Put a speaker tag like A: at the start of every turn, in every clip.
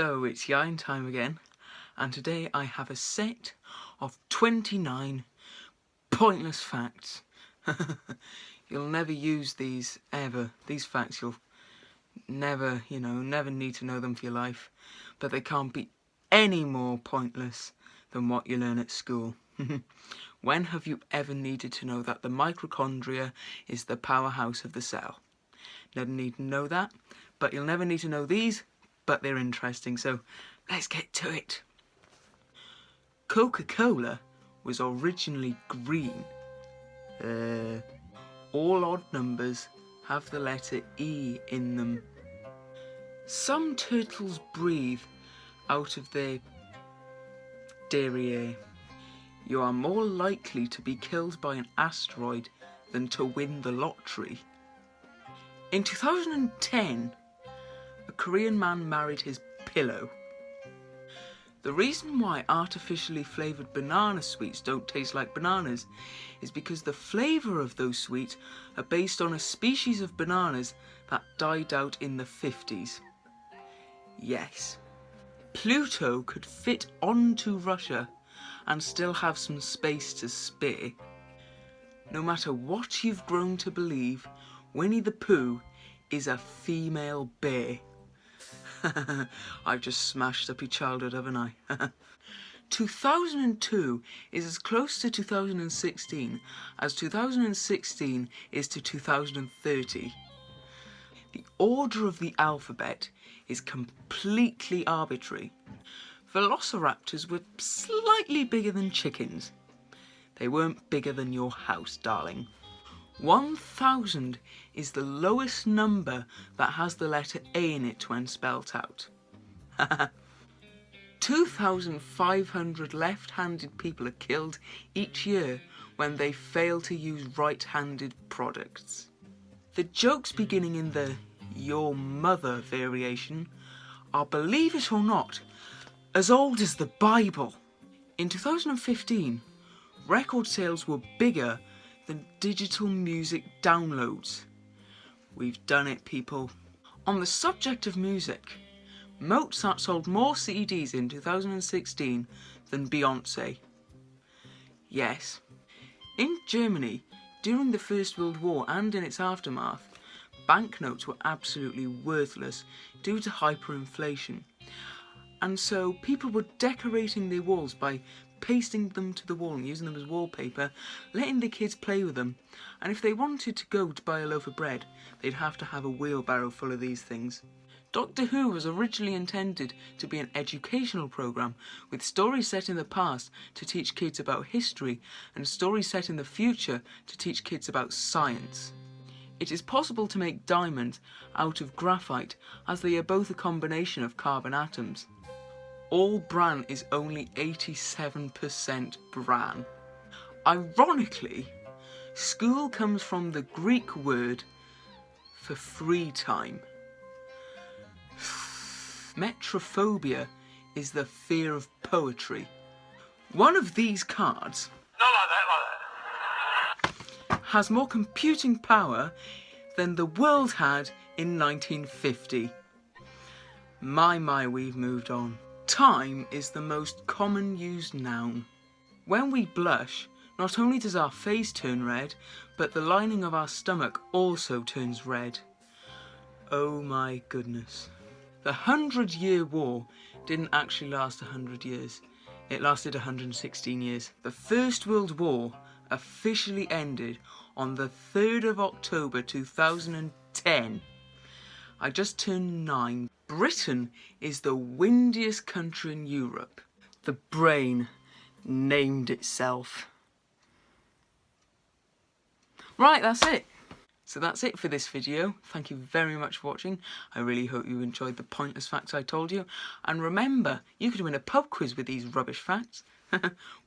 A: So it's IeuanTime again, and today I have a set of 29 pointless facts. You'll never use these ever. These facts you'll never need to know them for your life, but they can't be any more pointless than what you learn at school. When have you ever needed to know that the mitochondria is the powerhouse of the cell? Never need to know that, but you'll never need to know these, but they're interesting, so let's get to it. Coca-Cola was originally green. All odd numbers have the letter E in them. Some turtles breathe out of their derriere. You are more likely to be killed by an asteroid than to win the lottery. In 2010, a Korean man married his pillow. The reason why artificially flavoured banana sweets don't taste like bananas is because the flavour of those sweets are based on a species of bananas that died out in the 50s. Yes, Pluto could fit onto Russia and still have some space to spare. No matter what you've grown to believe, Winnie the Pooh is a female bear. I've just smashed up your childhood, haven't I? 2002 is as close to 2016 as 2016 is to 2030. The order of the alphabet is completely arbitrary. Velociraptors were slightly bigger than chickens. They weren't bigger than your house, darling. 1000 is the lowest number that has the letter A in it when spelt out. 2,500 left-handed people are killed each year when they fail to use right-handed products. The jokes beginning in the "your mother" variation are, believe it or not, as old as the Bible. In 2015, record sales were bigger than digital music downloads. We've done it, people. On the subject of music, Mozart sold more CDs in 2016 than Beyonce. Yes. In Germany, during the First World War and in its aftermath, banknotes were absolutely worthless due to hyperinflation. And so people were decorating their walls by pasting them to the wall and using them as wallpaper, letting the kids play with them, and if they wanted to go to buy a loaf of bread, they'd have to have a wheelbarrow full of these things. Doctor Who was originally intended to be an educational programme, with stories set in the past to teach kids about history, and stories set in the future to teach kids about science. It is possible to make diamonds out of graphite, as they are both a combination of carbon atoms. All bran is only 87% bran. Ironically, school comes from the Greek word for free time. Metrophobia is the fear of poetry. One of these cards has more computing power than the world had in 1950. My, we've moved on. Time is the most common used noun. When we blush, not only does our face turn red, but the lining of our stomach also turns red. Oh my goodness. The 100-Year War didn't actually last 100 years. It lasted 116 years. The First World War officially ended on the 3rd of October 2010. I just turned 9. Britain is the windiest country in Europe. The brain named itself. Right, that's it. So that's it for this video. Thank you very much for watching. I really hope you enjoyed the pointless facts I told you. And remember, you could win a pub quiz with these rubbish facts.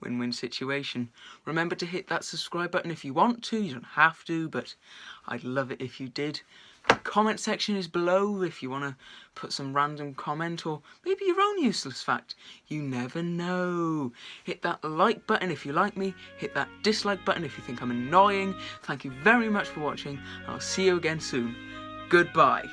A: Win-win situation. Remember to hit that subscribe button if you want to. You don't have to, but I'd love it if you did. The comment section is below if you want to put some random comment or maybe your own useless fact. You never know. Hit that like button if you like me. Hit that dislike button if you think I'm annoying. Thank you very much for watching. I'll see you again soon. Goodbye.